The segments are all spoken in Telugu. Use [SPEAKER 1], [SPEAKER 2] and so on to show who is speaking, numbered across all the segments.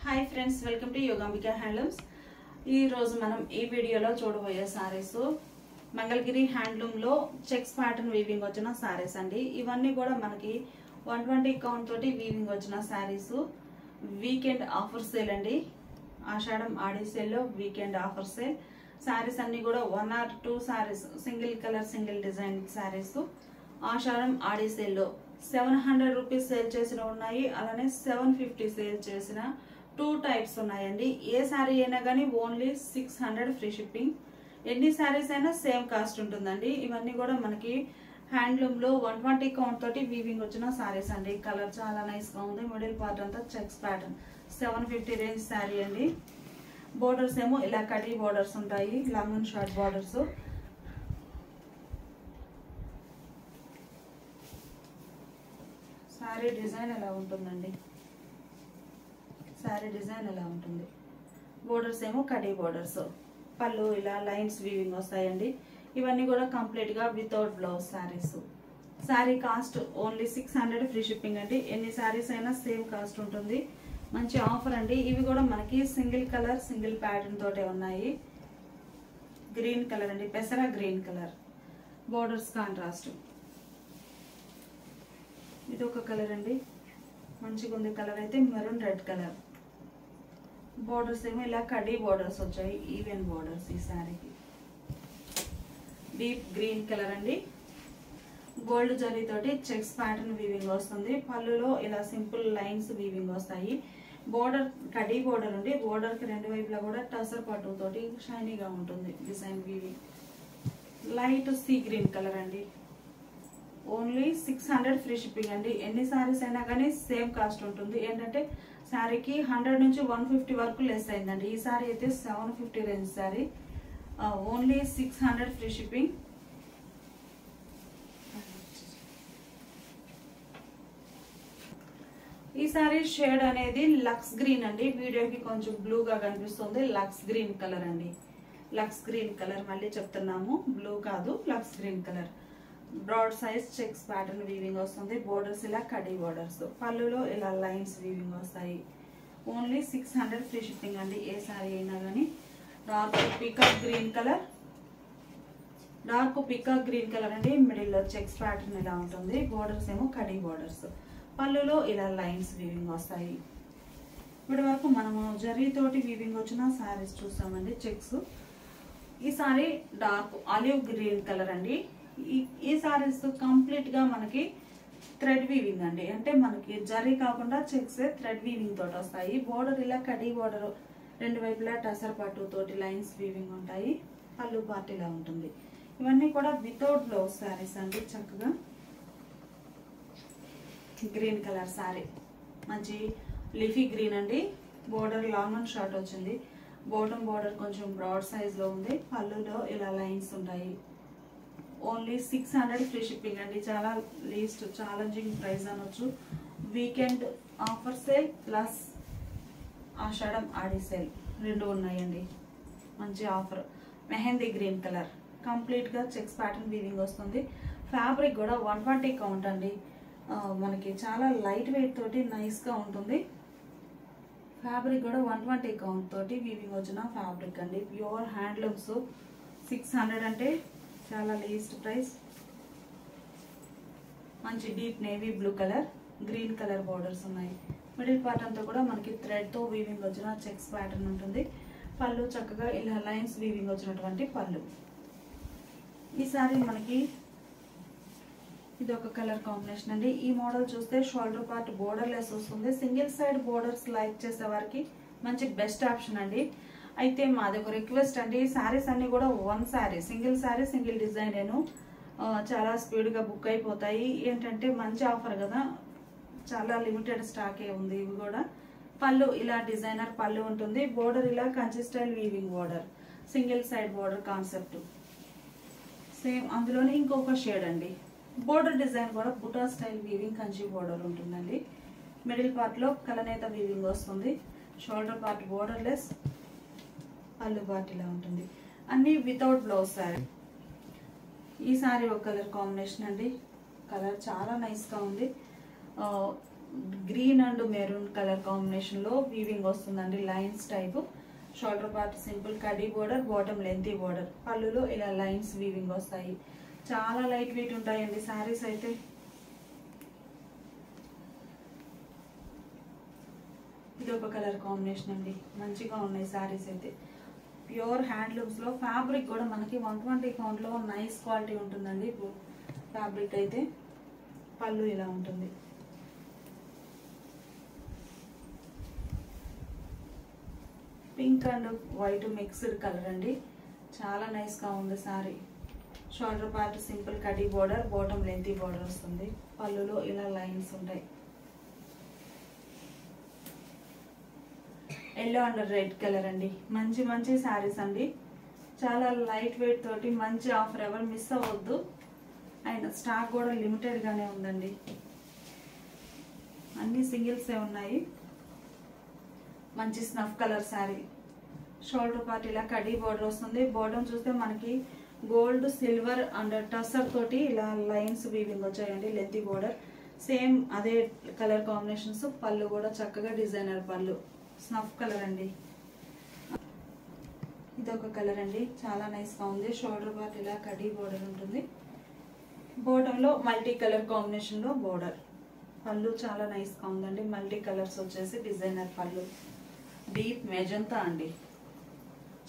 [SPEAKER 1] Hi friends, welcome to Yogambika handlooms. ఈరోజు మనం ఈ వీడియోలో చూడబోయే సారీస్ మంగళగిరి హ్యాండ్లూమ్లో చెక్స్ ప్యాటర్న్ వీవింగ్ వచ్చిన సారీస్ అండి. ఇవన్నీ కూడా మనకి 120 కౌంట్ తోటి వీవింగ్ వచ్చిన సారీస్. వీకెండ్ ఆఫర్ సేల్ అండి. ఆషాఢం ఆడి సేల్లో వీకెండ్ ఆఫర్ సేల్. సారీస్ అన్ని కూడా 1 or 2 saris, single colour single design saris Ashadham Aadi సేల్లో 700 రూపీస్ సేల్ చేసిన ఉన్నాయి. అలానే 750 సేల్ చేసిన 2 టైప్స్ ఉన్నాయండి. ఏ శారీ అయినా కానీ ఓన్లీ 600 ఫ్రీ షిప్పింగ్. ఎన్ని శారీస్ అయినా సేమ్ కాస్ట్ ఉంటుందండి. ఇవన్నీ కూడా మనకి హ్యాండ్లూమ్ లో 120 కౌంట్ తోటి వీవింగ్ వచ్చిన సారీస్ అండి. కలర్ చాలా నైస్ గా ఉంది. మిడిల్ పార్ట్ అంతా చెక్స్ ప్యాటర్న్ 750 రేంజ్ శారీ అండి. బోర్డర్స్ ఏమో ఇలా కటీ బోర్డర్స్ ఉంటాయి, long and short borders. Sari design ఎలా ఉంటుందండి, శారీ డిజైన్ ఎలా ఉంటుంది. బోర్డర్స్ ఏమో కడీ బోర్డర్స్, పళ్ళు ఇలా లైన్స్ వీవింగ్ వస్తాయండి. ఇవన్నీ కూడా కంప్లీట్ గా without blouse saris. Sari cost only 600 free shipping అండి. ఎన్ని శారీస్ అయినా సేమ్ కాస్ట్ ఉంటుంది. మంచి ఆఫర్ అండి. ఇవి కూడా మనకి సింగిల్ కలర్ సింగిల్ ప్యాటర్న్ తోటే ఉన్నాయి. గ్రీన్ కలర్ అండి, పెసరా గ్రీన్ కలర్. Borders contrast. ఇది ఒక కలర్ అండి, మంచిగా ఉంది కలర్ అయితే. Maroon red colour. బోర్డర్స్ ఏమో ఇలా కడీ బోర్డర్స్ వచ్చాయి, ఈవెన్ బోర్డర్స్. ఈ శారీకి డీప్ గ్రీన్ కలర్ అండి. గోల్డ్ జరీ తోటి చెక్స్ ప్యాటర్న్ వీవింగ్ వస్తుంది. పళ్ళులో ఇలా సింపుల్ లైన్స్ వీవింగ్ వస్తాయి. బోర్డర్ కడీ బోర్డర్ అండి. బోర్డర్ కి రెండు వైపులా కూడా టసర్ పట్టు తోటి షైనీగా ఉంటుంది design weaving. Light sea green colour అండి. ఓన్లీ 600 ఫ్రీ షిప్పింగ్ అండి. ఎన్ని శారీస్ అయినా కానీ సేమ్ కాస్ట్ ఉంటుంది. ఏంటంటే శారీకి 100 నుంచి 150 వరకు లెస్ అయిందండి. ఈ శారీ అయితే 750 range sari. Only 600 free shipping. ఈ శారీ షేడ్ అనేది లక్స్ గ్రీన్ అండి. వీడియోకి కొంచెం బ్లూగా కనిపిస్తుంది. లక్స్ గ్రీన్ కలర్ అండి. లక్స్ గ్రీన్ కలర్, మళ్ళీ చెప్తున్నాము, బ్లూ కాదు, lux green colour. Broad size checks pattern weaving వస్తుంది. బోర్డర్స్ ఇలా కడీ బోర్డర్స్. పళ్ళులో ఇలా లైన్స్ వీవింగ్ వస్తాయి. ఓన్లీ 600 ఫ్రీ షిప్పింగ్ అండి. ఏ శారీ అయినా కానీ. Dark peacock green colour, dark peacock green colour అండి. మిడిల్ లో చెక్స్ ప్యాటర్న్ ఇలా ఉంటుంది. బోర్డర్స్ ఏమో కడీ బోర్డర్స్. పళ్ళులో ఇలా లైన్స్ వీవింగ్ వస్తాయి. ఇప్పటి వరకు మనము జరీతోటి వీవింగ్ వచ్చిన శారీస్ చూసామండి, చెక్స్. ఈ sorry dark olive green colour అండి. ఈ సారీస్ కంప్లీట్ గా మనకి థ్రెడ్ వీవింగ్ అండి. అంటే మనకి జరీ కాకుండా చెక్స్ థ్రెడ్ వీవింగ్ తోటి వస్తాయి. బోర్డర్ ఇలా కడీ బోర్డర్, రెండు వైపులా టసర్ పట్టు తోటి లైన్స్ వీవింగ్ ఉంటాయి. పళ్ళు పార్ట్ ఇలా ఉంటుంది. ఇవన్నీ కూడా వితౌట్ బ్లౌజ్ శారీస్ అండి. చక్కగా గ్రీన్ కలర్ శారీ, మంచి లీఫీ గ్రీన్ అండి. బోర్డర్ లాంగ్ అండ్ షార్ట్ వచ్చింది. బాటమ్ బోర్డర్ కొంచెం బ్రాడ్ సైజ్ లో ఉంది. పళ్ళులో ఇలా లైన్స్ ఉంటాయి. ఓన్లీ 600 ఫ్రీ షిప్పింగ్ అండి. చాలా లీస్ట్ ఛాలెంజింగ్ ప్రైస్ అనొచ్చు. వీకెండ్ ఆఫర్ సేల్ ప్లస్ ఆషాఢం ఆడి సేల్ రెండు ఉన్నాయండి. మంచి offer. Mehndi green colour, complete గా చెక్స్ ప్యాటర్న్ వీవింగ్ వస్తుంది. ఫ్యాబ్రిక్ కూడా 120 కౌంట్ అండి. మనకి చాలా లైట్ వెయిట్ తోటి నైస్ గా ఉంటుంది. ఫ్యాబ్రిక్ కూడా 120 కౌంట్ తోటి వీవింగ్ వచ్చిన ఫ్యాబ్రిక్ అండి. Pure handlooms. 600 అంటే చాలా లీస్ట్ ప్రైస్. మంచి deep navy blue colour, green colour borders ఉన్నాయి. మిడిల్ పార్ట్ అంతా కూడా మనకి థ్రెడ్ తో వీవింగ్ వచ్చిన చెక్స్ ప్యాటర్న్ ఉంటుంది. పళ్ళు చక్కగా ఇలా లైన్స్ వీవింగ్ వచ్చినటువంటి పళ్ళు. ఈ సారీ మనకి ఇది ఒక కలర్ కాంబినేషన్ అండి. ఈ మోడల్ చూస్తే షోల్డర్ పార్ట్ బోర్డర్ లెస్ వస్తుంది. సింగిల్ సైడ్ బోర్డర్స్ లైక్ చేసే వారికి మంచి బెస్ట్ ఆప్షన్ అండి. అయితే మాది ఒక రిక్వెస్ట్ అండి, శారీస్ అన్ని కూడా one sari, single sari single design చాలా స్పీడ్ గా బుక్ అయిపోతాయి. ఏంటంటే మంచి ఆఫర్ కదా, చాలా లిమిటెడ్ స్టాకే ఉంది. ఇవి కూడా పళ్ళు ఇలా డిజైనర్ పళ్ళు ఉంటుంది. బోర్డర్ ఇలా Kanchi style weaving border, single side border concept same. అందులోనే ఇంకొక షేడ్ అండి. బోర్డర్ డిజైన్ కూడా బుటా స్టైల్ వీవింగ్ కంచి బోర్డర్ ఉంటుందండి. మిడిల్ పార్ట్ లో కలనేత వీవింగ్ వస్తుంది. షోల్డర్ పార్ట్ బోర్డర్ లెస్, పళ్ళు పార్ట్ ఇలా ఉంటుంది. అన్ని వితౌట్ బ్లౌజ్ శారీ. ఈ శారీ ఒక కలర్ కాంబినేషన్ అండి. కలర్ చాలా నైస్ గా ఉంది. Green and maroon colour combination లో వీవింగ్ వస్తుందండి, lines type. Shoulder part simple కడీ బోర్డర్, బాటమ్ లెంతీ బోర్డర్. పళ్ళులో ఇలా లైన్స్ వీవింగ్ వస్తాయి. చాలా లైట్ వెయిట్ ఉంటాయండి శారీస్ అయితే. ఇది ఒక కలర్ కాంబినేషన్ అండి, మంచిగా ఉన్నాయి శారీస్ అయితే. ప్యూర్ హ్యాండ్లూమ్స్ లో ఫ్యాబ్రిక్ కూడా మనకి 120 కౌంట్ లో నైస్ క్వాలిటీ ఉంటుందండి ఫ్యాబ్రిక్ అయితే. పళ్ళు ఇలా ఉంటుంది. Pink and white mixed colour అండి, చాలా నైస్ గా ఉంది సారీ. షోల్డర్ పార్ట్ సింపుల్ కడీ బోర్డర్, బాటమ్ లెంతీ బోర్డర్ వస్తుంది. పళ్ళులో ఇలా లైన్స్ ఉంటాయి. ఎల్లో అండ్ రెడ్ కలర్ అండి, మంచి మంచి శారీస్ అండి. చాలా లైట్ వెయిట్ తోటి మంచి ఆఫర్, ఎవరు మిస్ అవ్వద్దు. అండ్ స్టాక్ కూడా లిమిటెడ్ గానే ఉందండి, అన్ని సింగిల్సే ఉన్నాయి. మంచి snuff colour sari. Shoulder part ఇలా కడీ బోర్డర్ వస్తుంది. బాటమ్ చూస్తే మనకి గోల్డ్ సిల్వర్ అండ్ టసర్ తోటి ఇలా లైన్స్ వీవింగ్ వచ్చాయండి, లెంతీ బోర్డర్. సేమ్ అదే కలర్ కాంబినేషన్స్. పళ్ళు కూడా చక్కగా డిజైనర్ పళ్ళు, స్నఫ్ కలర్ అండి. ఇదొక కలర్ అండి, చాలా నైస్ గా ఉంది. షోల్డర్ పార్ట్ ఇలా కడీ బోర్డర్ ఉంటుంది. బాటమ్ లో మల్టీ కలర్ కాంబినేషన్ లో బోర్డర్. పళ్ళు చాలా నైస్ గా ఉందండి, మల్టీ కలర్స్ వచ్చేసి డిజైనర్ పళ్ళు. డీప్ మెజంతా అండి,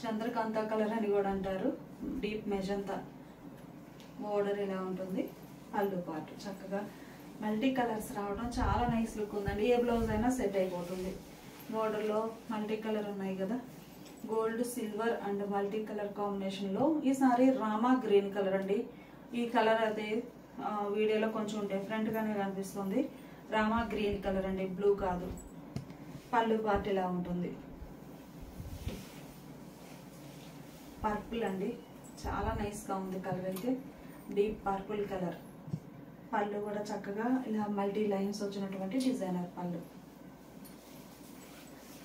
[SPEAKER 1] చంద్రకాంత కలర్ అని కూడా అంటారు. డీప్ మెజంతా బోర్డర్ ఇలా ఉంటుంది. పళ్ళు పార్ట్ చక్కగా మల్టీ కలర్స్ రావడం చాలా నైస్ లుక్ ఉందండి. ఏ బ్లౌజ్ అయినా సెట్ అయిపోతుంది. బోర్డర్ లో మల్టీ కలర్ ఉన్నాయి కదా, gold silver and multi colour combination లో. ఈ సారీ రామా గ్రీన్ కలర్ అండి. ఈ కలర్ అయితే వీడియోలో కొంచెం డిఫరెంట్ గానే కనిపిస్తుంది. రామా గ్రీన్ కలర్ అండి, బ్లూ కాదు. పళ్ళు పార్ట్ ఇలా ఉంటుంది. పర్పుల్ అండి, చాలా నైస్ గా ఉంది కలర్ అయితే, డీప్ పర్పుల్ కలర్. పళ్ళు కూడా చక్కగా ఇలా మల్టీ లైన్స్ వచ్చినటువంటి డిజైనర్ పళ్ళు.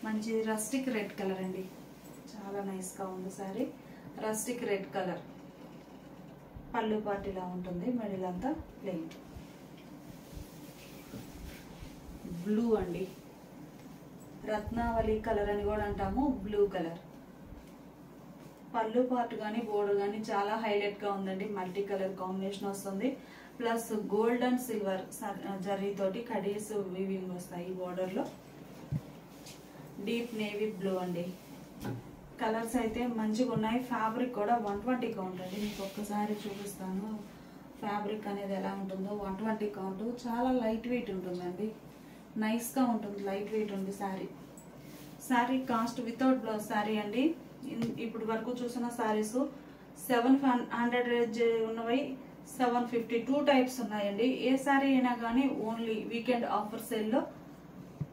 [SPEAKER 1] మంచి రస్టిక్ రెడ్ కలర్ అండి, చాలా నైస్ గా ఉంది సారీ. Rustic red colour. పళ్ళు పార్ట్ ఇలా ఉంటుంది, మిడిల్ అంతా ప్లెయిన్. బ్లూ అండి, రత్నావళి కలర్ అని కూడా అంటాము, బ్లూ కలర్. పళ్ళు పార్ట్ కానీ బోర్డర్ కానీ చాలా హైలైట్ గా ఉందండి, మల్టీ కలర్ కాంబినేషన్ వస్తుంది. Plus gold and silver zari తోటి కడీస్ వీవింగ్ వస్తాయి బోర్డర్ లో. డీప్ నేవీ బ్లూ అండి. కలర్స్ అయితే మంచిగా ఉన్నాయి. ఫ్యాబ్రిక్ కూడా 120 కౌంట్ అండి, మీకు ఒక్కసారి చూపిస్తాను ఫ్యాబ్రిక్ అనేది ఎలా ఉంటుందో. 120 కౌంట్, చాలా లైట్ వెయిట్ ఉంటుందండి, నైస్ గా ఉంటుంది, లైట్ వెయిట్ ఉంది sari. Sari cost without blouse sari అండి. ఇప్పుడు వరకు చూసిన శారీస్ 700 ఉన్నవి, 750, 2 టైప్స్ ఉన్నాయండి. ఏ శారీ అయినా కానీ ఓన్లీ వీకెండ్ ఆఫర్ సేల్ లో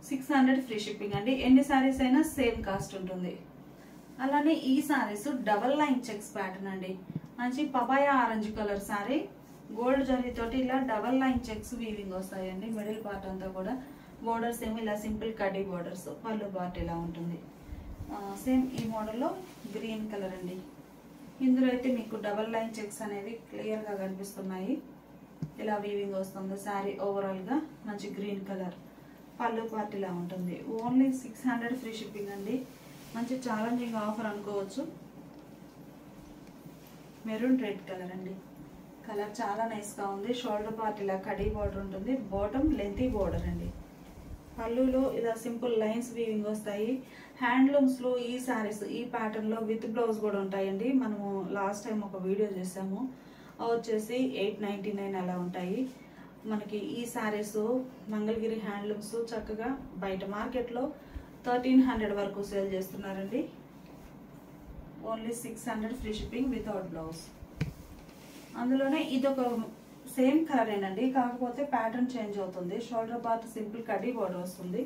[SPEAKER 1] 600 ఫ్రీ షిప్పింగ్ అండి. ఎన్ని శారీస్ అయినా సేమ్ కాస్ట్ ఉంటుంది. అలానే ఈ saris double line checks pattern అండి, మంచి papaya orange colour sari. Gold zari తోటి ఇలా డబల్ లైన్ చెక్స్ వీవింగ్ వస్తాయండి. మిడిల్ పార్ట్ అంతా కూడా బోర్డర్స్ ఏమో ఇలా సింపుల్ కడ్డీ బోర్డర్స్. పళ్ళు పార్ట్ ఇలా ఉంటుంది. సేమ్ ఈ మోడల్లో గ్రీన్ కలర్ అండి. ఇందులో అయితే మీకు డబల్ లైన్ చెక్స్ అనేవి క్లియర్ గా కనిపిస్తున్నాయి. ఇలా వీవింగ్ వస్తుంది శారీ ఓవరాల్ గా. మంచి గ్రీన్ కలర్. పళ్ళు పార్ట్ ఇలా ఉంటుంది. ఓన్లీ 600 ఫ్రీ షిప్పింగ్ అండి. మంచి ఛాలెంజింగ్ ఆఫర్ అనుకోవచ్చు. మెరూన్ రెడ్ కలర్ అండి, కలర్ చాలా నైస్ గా ఉంది. షోల్డర్ పార్ట్ ఇలా కడీ బోర్డర్ ఉంటుంది. బాటమ్ లెంతీ బోర్డర్ అండి. పళ్ళులో ఇలా సింపుల్ లైన్స్ వీవింగ్ వస్తాయి. హ్యాండ్లూమ్స్ లో ఈ శారీస్ ఈ ప్యాటర్న్ లో విత్ బ్లౌజ్ కూడా ఉంటాయండి. మనము లాస్ట్ టైం ఒక వీడియో చేసాము, వచ్చేసి 899 అలా ఉంటాయి. మనకి ఈ శారీస్ మంగళగిరి హ్యాండ్లూమ్స్ చక్కగా బయట మార్కెట్ లో 1300 వరకు సేల్ చేస్తున్నారండి. Only 600 free shipping without blouse. అందులోనే ఇదొక సేమ్ కలర్ ఏనండి, కాకపోతే ప్యాటర్న్ చేంజ్ అవుతుంది. షోల్డర్ పార్ట్ సింపుల్ కడ్డీ బోర్డర్ వస్తుంది.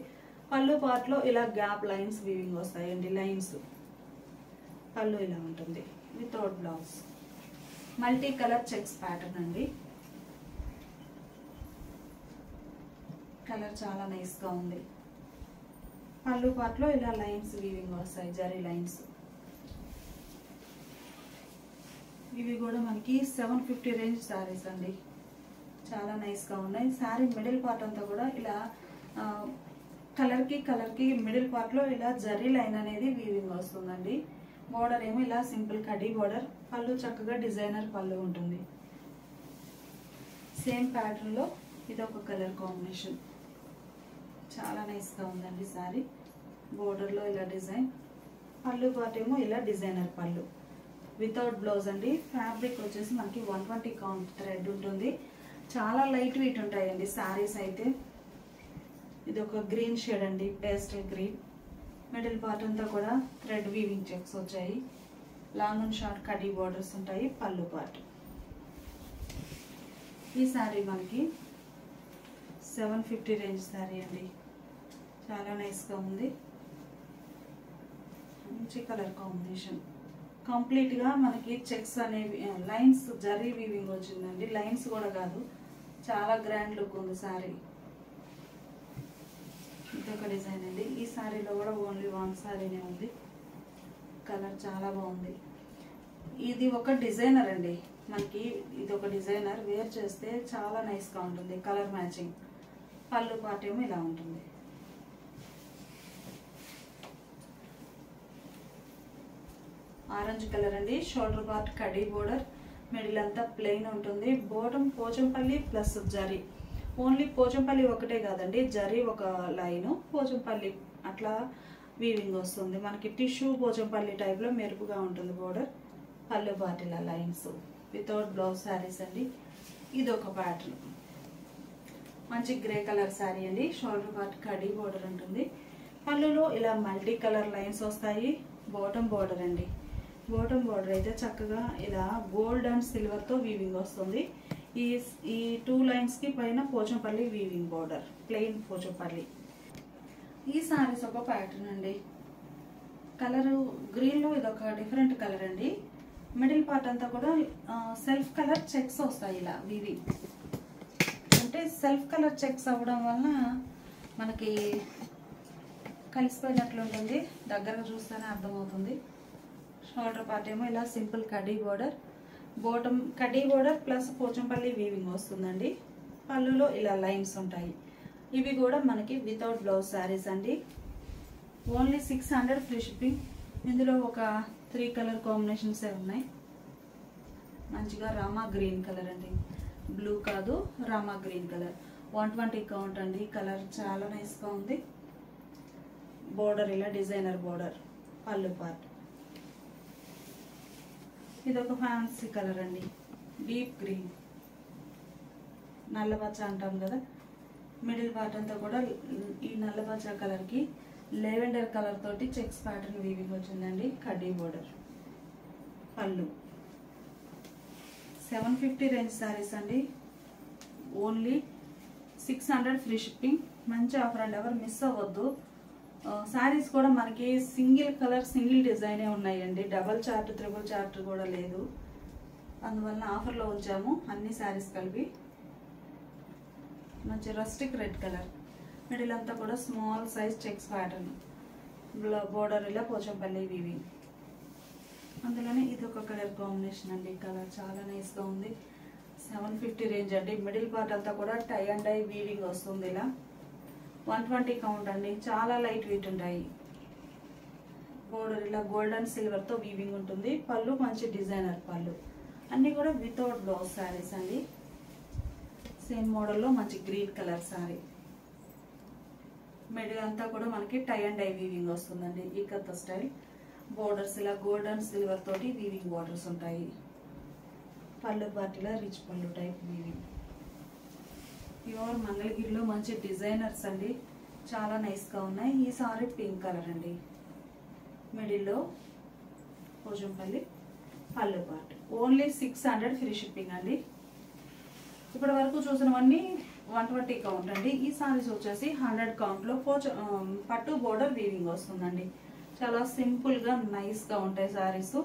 [SPEAKER 1] పళ్ళు పార్ట్ లో ఇలా గ్యాప్ లైన్స్ వీవింగ్ వస్తాయండి, లైన్స్. పళ్ళు ఇలా ఉంటుంది without blouse. Multi colour checks pattern అండి. కలర్ చాలా నైస్ గా ఉంది. పళ్ళు పార్ట్ లో ఇలా లైన్స్ వీవింగ్ వస్తాయి, జరీ లైన్స్. ఇవి కూడా మనకి 750 రేంజ్ శారీస్ అండి, చాలా నైస్ గా ఉన్నాయి. శారీ మిడిల్ పార్ట్ అంతా కూడా ఇలా కలర్కి మిడిల్ పార్ట్లో ఇలా జరీ లైన్ అనేది వీవింగ్ వస్తుందండి. బోర్డర్ ఏమో ఇలా సింపుల్ కడీ బోర్డర్, పళ్ళు చక్కగా డిజైనర్ పళ్ళు ఉంటుంది. సేమ్ ప్యాటర్న్లో ఇది ఒక కలర్ కాంబినేషన్, చాలా నైస్గా ఉందండి సారీ. బోర్డర్లో ఇలా డిజైన్, పళ్ళు పార్ట్ ఏమో ఇలా డిజైనర్ పళ్ళు వితౌట్ బ్లౌజ్ అండి. ఫ్యాబ్రిక్ వచ్చేసి మనకి 120 కౌంట్ థ్రెడ్ ఉంటుంది. చాలా లైట్ వెయిట్ ఉంటాయండి శారీస్ అయితే. ఇది ఒక గ్రీన్ షేడ్ అండి, పేస్టల్ గ్రీన్. మిడిల్ పార్ట్ అంతా కూడా థ్రెడ్ వీవింగ్ చెక్స్ వచ్చాయి. Long and short khadi borders ఉంటాయి. పళ్ళు పార్ట్. ఈ శారీ మనకి 750 రేంజ్ శారీ అండి, చాలా నైస్గా ఉంది. మంచి కలర్ కాంబినేషన్. కంప్లీట్గా మనకి చెక్స్ అనేవి లైన్స్ జరీ వీవింగ్ వచ్చిందండి. లైన్స్ కూడా కాదు, చాలా గ్రాండ్ లుక్ ఉంది శారీ. ఇదొక డిజైన్ అండి. ఈ శారీలో కూడా ఓన్లీ వన్ శారీనే ఉంది. కలర్ చాలా బాగుంది. ఇది ఒక డిజైనర్ అండి మనకి. ఇది ఒక డిజైనర్, వేర్ చేస్తే చాలా నైస్గా ఉంటుంది. Colour matching. పళ్ళు పార్ట్ ఏమో ఇలా ఉంటుంది. ఆరెంజ్ కలర్ అండి. షోల్డర్ పార్ట్ కడీ బోర్డర్, మిడిల్ అంతా ప్లెయిన్ ఉంటుంది. Bottom Pochampalli plus zari. Only Pochampalli ఒకటే కాదండి, జరీ ఒక లైను, పోచంపల్లి అట్లా వీవింగ్ వస్తుంది. మనకి టిష్యూ పోచంపల్లి టైప్లో మెరుపుగా ఉంటుంది బోర్డర్. పళ్ళు పార్ట్ ఇలా లైన్స్, వితౌట్ బ్లౌజ్ శారీస్ అండి. ఇది ఒక ప్యాటర్న్, మంచి గ్రే కలర్ శారీ అండి. షోల్డర్ పార్ట్ కడీ బోర్డర్ ఉంటుంది. పళ్ళులో ఇలా మల్టీ కలర్ లైన్స్ వస్తాయి. బాటమ్ బోర్డర్ అండి. బాటమ్ బోర్డర్ అయితే చక్కగా ఇలా గోల్డ్ అండ్ సిల్వర్తో వీవింగ్ వస్తుంది. ఈ 2 లైన్స్కి పైన Pochampalli weaving border, plain Pochampalli. ఈ శారీస్ ఒక ప్యాటర్న్ అండి. కలరు గ్రీన్లో ఇది ఒక డిఫరెంట్ కలర్ అండి. మిడిల్ పార్ట్ అంతా కూడా సెల్ఫ్ కలర్ చెక్స్ వస్తాయి ఇలా వీవింగ్. అంటే సెల్ఫ్ కలర్ చెక్స్ అవ్వడం వలన మనకి కలిసిపోయినట్లు ఉంటుంది. దగ్గరగా చూస్తేనే అర్థమవుతుంది. షోల్డర్ పార్ట్ ఏమో ఇలా సింపుల్ కడీ బోర్డర్, బాటమ్ కడీ బోర్డర్ ప్లస్ పోచంపల్లి వీవింగ్ వస్తుందండి. పళ్ళులో ఇలా లైన్స్ ఉంటాయి. ఇవి కూడా మనకి వితౌట్ బ్లౌజ్ శారీస్ అండి. Only 600 free shipping. ఇందులో ఒక 3 కలర్ కాంబినేషన్స్ ఉన్నాయి. మంచిగా రామా గ్రీన్ కలర్ అండి, బ్లూ కాదు రామా గ్రీన్ కలర్. 120 కౌంట్ అండి. కలర్ చాలా నైస్గా ఉంది. బోర్డర్ ఇలా డిజైనర్ బోర్డర్. పళ్ళు పార్ట్ ఇది ఒక ఫ్యాన్సీ కలర్ అండి, డీప్ గ్రీన్, నల్లపచ్చ అంటాం కదా. మిడిల్ పార్ట్ అంతా కూడా ఈ నల్లపచ్చ కలర్కి లెవెండర్ కలర్ తోటి చెక్స్ ప్యాటర్న్ వీవింగ్ వచ్చిందండి. కడ్డీ బోర్డర్. పళ్ళు 750 రేంజ్ శారీస్ అండి. Only 600 free shipping. మంచి ఆఫర్ అండి, ఎవరు మిస్ అవ్వద్దు. శారీస్ కూడా మనకి సింగిల్ కలర్ సింగిల్ డిజైనే ఉన్నాయండి. డబల్ చార్ట్ ట్రిపుల్ చార్ట్ కూడా లేదు. అందువల్ల ఆఫర్లో ఉంచాము అన్ని శారీస్ కలిపి. మంచి రస్టిక్ రెడ్ కలర్. మిడిల్ అంతా కూడా small size checks pattern. Border ఇలా పోచంపల్లి వీవింగ్. అందులోనే ఇది ఒక కలర్ కాంబినేషన్ అండి. కలర్ చాలా నైస్గా ఉంది. 750 రేంజ్ అండి. మిడిల్ పార్ట్ అంతా కూడా టై అండ్ డై వీవింగ్ వస్తుంది ఇలా. 120 కౌంట్ అండి. చాలా లైట్ వెయిట్ ఉంటాయి. బోర్డర్ ఇలా గోల్డ్ అండ్ సిల్వర్తో వీవింగ్ ఉంటుంది. పళ్ళు మంచి డిజైనర్ పళ్ళు. అన్నీ కూడా వితౌట్ బ్లౌజ్ శారీస్ అండి. సేమ్ మోడల్లో మంచి గ్రీన్ కలర్ శారీ. మిడిల్ అంతా కూడా మనకి టై అండ్ డై వీవింగ్ వస్తుందండి. ఇకత్త స్టైల్. బోర్డర్స్ ఇలా గోల్డ్ అండ్ సిల్వర్ తోటి వీవింగ్ బోర్డర్స్ ఉంటాయి. పళ్ళు పార్టీలా రిచ్ పళ్ళు టైప్ వీవింగ్. ప్యూర్ మంగళగిరిలో మంచి డిజైనర్స్ అండి, చాలా నైస్గా ఉన్నాయి. ఈ సారీ పింక్ కలర్ అండి. మిడిల్లో పోచంపల్లి. పళ్ళు పార్ట్. ఓన్లీ 600 ఫ్రీ షిప్పింగ్ అండి. ఇప్పటి వరకు చూసినవన్నీ 120 కౌంట్ అండి. ఈ సారీస్ వచ్చేసి 100 కౌంట్లో పట్టు బోర్డర్ వీవింగ్ వస్తుందండి. చాలా సింపుల్గా నైస్గా ఉంటాయి శారీస్.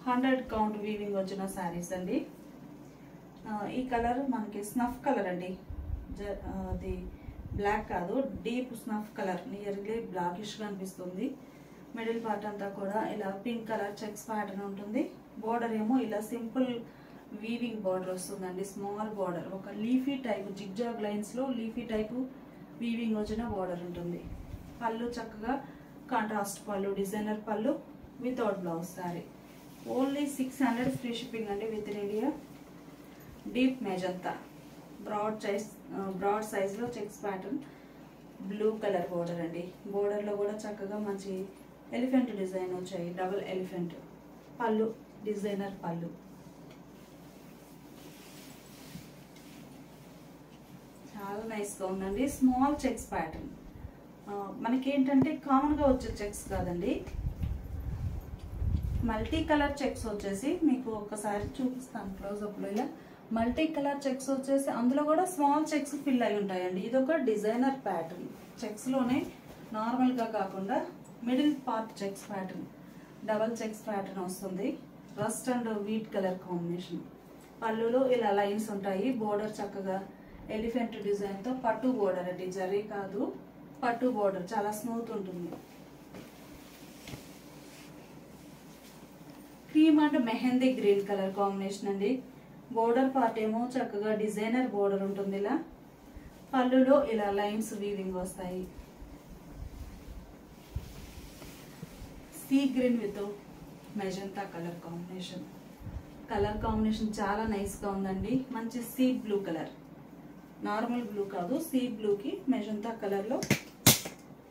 [SPEAKER 1] 100 కౌంట్ వీవింగ్ వచ్చిన శారీస్ అండి. ఈ కలర్ మనకి స్నఫ్ కలర్ అండి. అది బ్లాక్ కాదు, డీప్ స్నఫ్ కలర్, నియర్లీ బ్లాకిష్గా అనిపిస్తుంది. మిడిల్ పార్ట్ అంతా కూడా ఇలా పింక్ కలర్ చెక్స్ ప్యాటర్న్ ఉంటుంది. బోర్డర్ ఏమో ఇలా సింపుల్ వీవింగ్ బోర్డర్ వస్తుందండి. స్మాల్ బోర్డర్, ఒక లీఫీ టైప్ జిగ్జాగ్ లైన్స్లో లీఫీ టైపు వీవింగ్ వచ్చిన బోర్డర్ ఉంటుంది. పళ్ళు చక్కగా contrast pallu, designer pallu without blouse sari. Only 600 free shipping అండి within India. Deep magenta broad సైజ్లో checks pattern, blue colour border అండి. బోర్డర్లో కూడా చక్కగా మంచి ఎలిఫెంట్ డిజైన్ వచ్చాయి, డబుల్ ఎలిఫెంట్. పళ్ళు డిజైనర్ పళ్ళు. చాలా నైస్గా ఉందండి. Small checks pattern. మనకేంటంటే కామన్గా వచ్చే చెక్స్ కాదండి, మల్టీ కలర్ చెక్స్ వచ్చేసి మీకు ఒకసారి చూపిస్తాను క్లోజ్అప్లో. ఇలా మల్టీ కలర్ చెక్స్ వచ్చేసి అందులో కూడా స్మాల్ చెక్స్ ఫిల్ అయి ఉంటాయండి. ఇది ఒక డిజైనర్ ప్యాటర్న్. చెక్స్లోనే నార్మల్గా కాకుండా middle part checks pattern, double checks pattern వస్తుంది. Rust and wheat colour combination. పళ్ళులో ఇలా లైన్స్ ఉంటాయి. బోర్డర్ చక్కగా ఎలిఫెంట్ డిజైన్తో పట్టు బోర్డర్ అండి, జరీ కాదు, పట్టు బోర్డర్. చాలా స్మూత్ ఉంటుంది. Cream and mehndi green colour combination అండి. బోర్డర్ పార్ట్ ఏమో చక్కగా డిజైనర్ బోర్డర్ ఉంటుంది. ఇలా పళ్ళులో ఇలా లైన్స్ వీవింగ్ వస్తాయి. Sea green with magenta colour combination. Colour combination చాలా నైస్గా ఉందండి. మంచి sea blue colour, normal blue కాదు, సీ బ్లూకి మెజంతా కలర్లో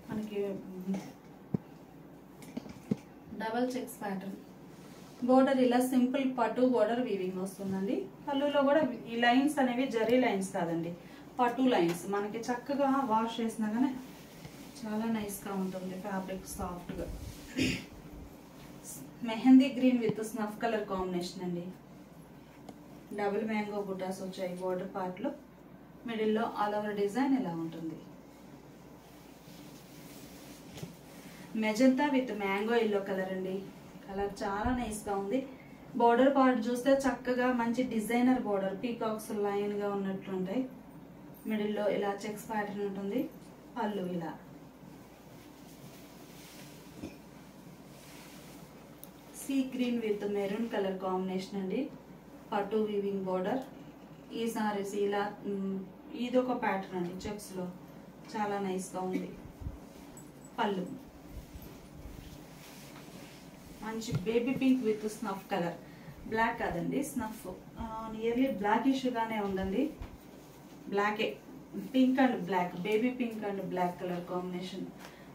[SPEAKER 1] మనకి డబల్ చెక్స్ ప్యాటర్న్. బోర్డర్ ఇలా సింపుల్ పట్టు బోర్డర్ వీవింగ్ వస్తుందండి. పళ్ళులో కూడా ఈ లైన్స్ అనేవి జరీ లైన్స్ కాదండి, పట్టు లైన్స్. మనకి చక్కగా వాష్ చేసినా కానీ చాలా నైస్గా ఉంటుంది. ఫ్యాబ్రిక్ సాఫ్ట్గా. Mehndi green with snuff colour combination అండి. డబుల్ మ్యాంగో బుటాస్ వచ్చాయి బోర్డర్ పార్ట్లో. మిడిల్లో ఆల్ ఓవర్ డిజైన్ ఇలా ఉంటుంది. Magenta with mango yellow colour అండి. కలర్ చాలా నైస్గా ఉంది. బోర్డర్ పార్ట్ చూస్తే చక్కగా మంచి డిజైనర్ బోర్డర్, పీకాక్స్ లైన్గా ఉన్నట్లుంటాయి. మిడిల్లో ఇలా చెక్స్ ప్యాటర్న్ ఉంటుంది. పళ్ళు ఇలా sea green with maroon colour combination అండి. పట్టు వీవింగ్ బోర్డర్. ఈ సారీస్ ఇలా ఇదొక ప్యాటర్న్ అండి చెక్స్లో, చాలా నైస్గా ఉంది. పళ్ళు మంచి baby pink with snuff colour. Black కాదండి, స్నఫ్, నియర్లీ బ్లాకిష్ గానే ఉందండి. బ్లాకే, pink and black, baby pink and black colour combination.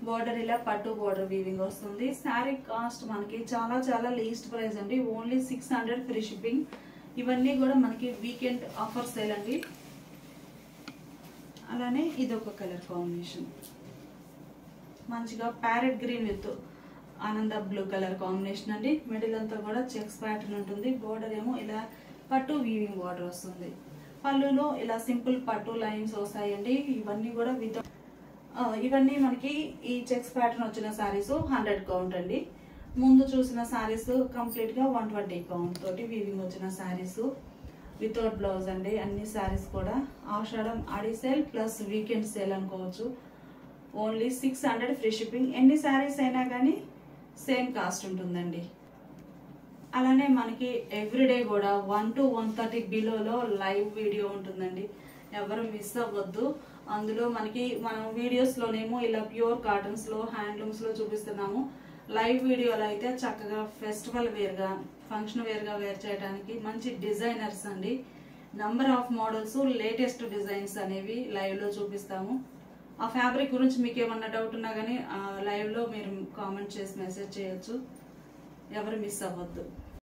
[SPEAKER 1] Border ఇలా పట్టు బోర్డర్ వీవింగ్ వస్తుంది. శారీ కాస్ట్ మనకి చాలా చాలా లీస్ట్ ప్రైస్ అండి, ఓన్లీ 600 ఫ్రీ షిప్పింగ్. ఇవన్నీ కూడా మనకి వీకెండ్ ఆఫర్ సేల్ అండి. అలానే ఇదొక కలర్ కాంబినేషన్, మంచిగా ప్యారెట్ గ్రీన్ విత్ ఆనంద బ్లూ కలర్ కాంబినేషన్ అండి. మిడిల్ అంతా కూడా చెక్స్ ప్యాటర్న్ ఉంటుంది. బోర్డర్ ఏమో ఇలా పట్టు వీవింగ్ బోర్డర్ వస్తుంది. పళ్ళులో ఇలా సింపుల్ పట్టు లైన్స్ వస్తాయండి. ఇవన్నీ కూడా ఇవన్నీ మనకి ఈ చెక్స్ ప్యాటర్న్ వచ్చిన సారీస్ 100 కౌంట్ అండి. ముందు చూసిన సారీస్ కంప్లీట్ గా 120 కౌంట్ తోటి వీవింగ్ వచ్చిన సారీస్ వితౌట్ బ్లౌజ్ అండి. అన్ని సారీస్ కూడా ఆషాఢం ఆడి సేల్ ప్లస్ వీకెండ్ సేల్ అనుకోవచ్చు. Only 600 free shipping. ఎన్ని సారీస్ అయినా కానీ సేమ్ కాస్ట్ ఉంటుందండి. అలానే మనకి ఎవ్రీడే కూడా 1 to 130 బిలోలో లైవ్ వీడియో ఉంటుందండి, ఎవరు మిస్ అవ్వద్దు. అందులో మనకి మనం వీడియోస్లోనేమో ఇలా ప్యూర్ కాటన్స్లో హ్యాండ్లూమ్స్లో చూపిస్తున్నాము. లైవ్ వీడియోలో అయితే చక్కగా ఫెస్టివల్ వేర్గా, ఫంక్షన్ వేర్గా వేర్ చేయడానికి మంచి డిజైనర్స్ అండి. Number of models, latest designs అనేవి లైవ్లో చూపిస్తాము. ఆ ఫ్యాబ్రిక్ గురించి మీకు ఏమన్నా డౌట్ ఉన్నా కానీ లైవ్లో మీరు కామెంట్ చేసి మెసేజ్ చేయొచ్చు. ఎవరు మిస్ అవ్వద్దు.